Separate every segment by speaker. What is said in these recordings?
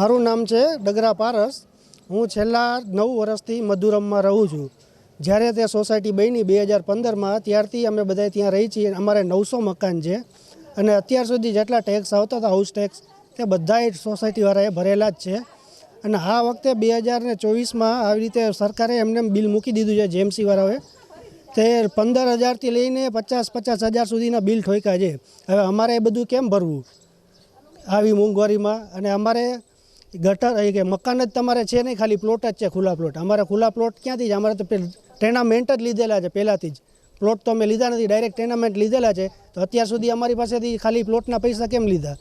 Speaker 1: મારું નામ છે ડગરા પારસ। હું છેલ્લા 9 વર્ષથી મધુરમમાં રહું છું। જ્યારે તે સોસાયટી બની 2015માં ત્યારથી અમે બધા ત્યાં રહી છીએ। અમારે 900 મકાન છે અને અત્યાર સુધી જેટલા ટેક્સ આવતા હતા હાઉસ ટેક્સ તે બધા સોસાયટીવાળાએ ભરેલા જ છે। અને આ વખતે 2024માં આવી રીતે સરકારે એમને બિલ મૂકી દીધું છે જેએમસી વાળાઓએ। તે 15,000થી લઈને 50,000 સુધીના બિલ ઠોક્યા છે। હવે અમારે એ બધું કેમ ભરવું આવી મોંઘવારીમાં? અને અમારે ગટર કે મકાન જ તમારે છે નહીં, ખાલી પ્લોટ જ છે, ખુલ્લા પ્લોટ। અમારે ખુલ્લા પ્લોટ ક્યાંથી છે? અમારે તો ટેનામેન્ટ જ લીધેલા છે પહેલાંથી જ। પ્લોટ તો અમે લીધા નથી, ડાયરેક્ટ ટેનામેન્ટ લીધેલા છે। તો અત્યાર સુધી અમારી પાસેથી ખાલી પ્લોટના પૈસા કેમ લીધા?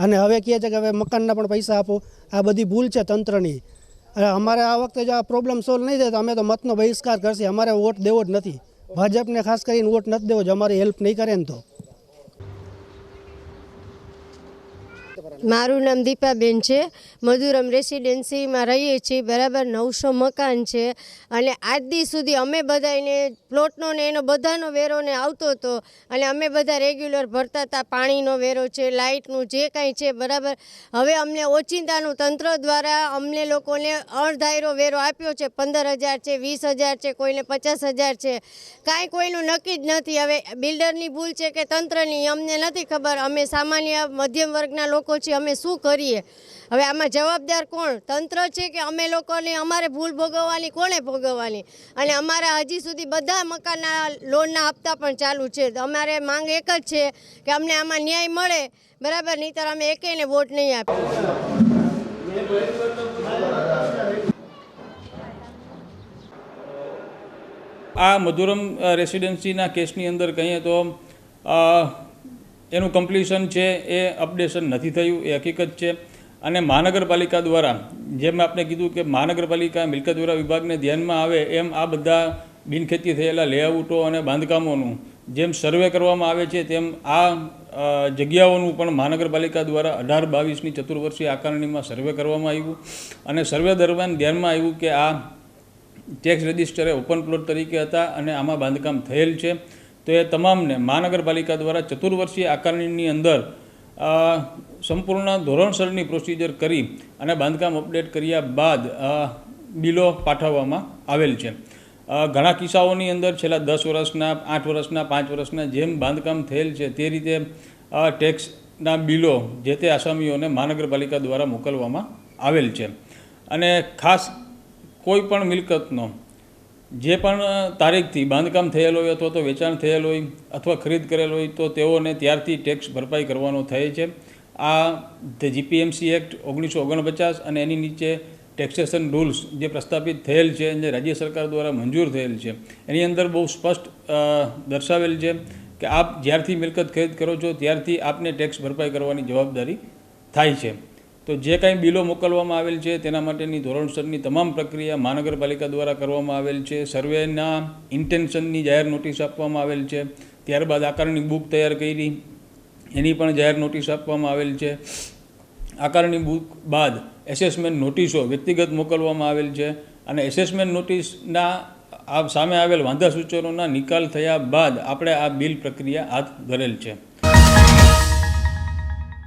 Speaker 1: અને હવે કહે છે કે હવે મકાનના પણ પૈસા આપો। આ બધી ભૂલ છે તંત્રની। અમારે આ વખતે જો આ પ્રોબ્લેમ સોલ્વ નહીં થાય તો અમે તો મતનો બહિષ્કાર કરશે। અમારે વોટ દેવો જ નથી, ભાજપને ખાસ કરીને વોટ નથી દેવો જો અમારી હેલ્પ નહીં કરે ને તો।
Speaker 2: મારું નામ દીપાબેન છે। મધુરમ રેસિડેન્સીમાં રહીએ છીએ, બરાબર 900 મકાન છે। અને આજ દી સુધી અમે બધાને પ્લોટનો ને એનો બધાનો વેરો ને આવતો હતો અને અમે બધા રેગ્યુલર ભરતા હતા। પાણીનો વેરો છે, લાઇટનું જે કાંઈ છે, બરાબર। હવે અમને ઓચિંતાનું તંત્ર દ્વારા અમને લોકોને અણધાર્યો વેરો આપ્યો છે। 15,000 છે, 20,000 છે, કોઈને 50,000 છે, કાંઈ કોઈનું નક્કી જ નથી। હવે બિલ્ડરની ભૂલ છે કે તંત્રની અમને નથી ખબર। અમે સામાન્ય મધ્યમ વર્ગના લોકો છીએ, અમે શું કરીએ? હવે આમાં જવાબદાર કોણ? તંત્ર છે કે અમે લોકોને અમારે ભૂલ ભોગવવાની? કોણે ભોગવવાની? અને અમારા હજી સુધી બધા મકાનના લોનના હપ્તા પણ ચાલુ છે। અમારે માંગ એક જ છે કે અમને આમાં ન્યાય મળે, બરાબર, નહીંતર અમે એકેયને વોટ નહીં આપીએ।
Speaker 3: આ મધુરમ રેસિડેન્સીના કેસની અંદર કહીએ તો એનું કમ્પ્લીશન છે એ અપડેશન નથી થયું, એ હકીકત છે। અને મહાનગરપાલિકા દ્વારા, જેમ આપણે કીધું કે મહાનગરપાલિકા મિલકત વેરા વિભાગને ધ્યાનમાં આવે એમ આ બધા બિનખેતી થયેલા લેઆઉટો અને બાંધકામોનું જેમ સર્વે કરવામાં આવે છે તેમ આ જગ્યાઓનું પણ મહાનગરપાલિકા દ્વારા 18-22ની ચતુર્વર્ષીય આકારણીમાં સર્વે કરવામાં આવ્યું। અને સર્વે દરમિયાન ધ્યાનમાં આવ્યું કે આ ટેક્સ રજિસ્ટરે ઓપન પ્લોટ તરીકે હતા અને આમાં બાંધકામ થયેલ છે। તો એ તમામને મહાનગરપાલિકા દ્વારા ચતુર્વર્ષીય આકારણીની અંદર સંપૂર્ણ ધોરણસરની પ્રોસિજર કરી અને બાંધકામ અપડેટ કર્યા બાદ બિલો પાઠવવામાં આવેલ છે। ઘણા કિસ્સાઓની અંદર છેલ્લા 10 વર્ષના, 8 વર્ષના, 5 વર્ષના જેમ બાંધકામ થયેલ છે તે રીતે ટેક્સના બિલો જે તે આસામીઓને મહાનગરપાલિકા દ્વારા મોકલવામાં આવેલ છે। અને ખાસ કોઈ પણ મિલકતનો જે પણ તારીખથી બાંધકામ થયેલ હોય અથવા તો વેચાણ થયેલ હોય અથવા ખરીદ કરેલ હોય તો તેઓને ત્યારથી ટેક્સ ભરપાઈ કરવાનો થાય છે। આ ધ જીપીએમસી એક્ટ 1949 અને એની નીચે ટેક્સેશન રૂલ્સ જે પ્રસ્થાપિત થયેલ છે, જે રાજ્ય સરકાર દ્વારા મંજૂર થયેલ છે, એની અંદર બહુ સ્પષ્ટ દર્શાવેલ છે કે આપ જ્યારથી મિલકત ખરીદ કરો છો ત્યારથી આપને ટેક્સ ભરપાઈ કરવાની જવાબદારી થાય છે। તો જે કાંઈ બિલો મોકલવામાં આવેલ છે તેના માટેની ધોરણસરની તમામ પ્રક્રિયા મહાનગરપાલિકા દ્વારા કરવામાં આવેલ છે। સર્વેના ઇન્ટેન્શનની જાહેર નોટિસ આપવામાં આવેલ છે, ત્યારબાદ આકારણી બુક તૈયાર કરી એની પણ જાહેર નોટિસ આપવામાં આવેલ છે। આકારણી બુક બાદ એસેસમેન્ટ નોટિસો વ્યક્તિગત મોકલવામાં આવેલ છે અને એસેસમેન્ટ નોટિસના સામે આવેલ વાંધા સૂચનોના નિકાલ થયા બાદ આપણે આ બિલ પ્રક્રિયા હાથ ધરેલ છે।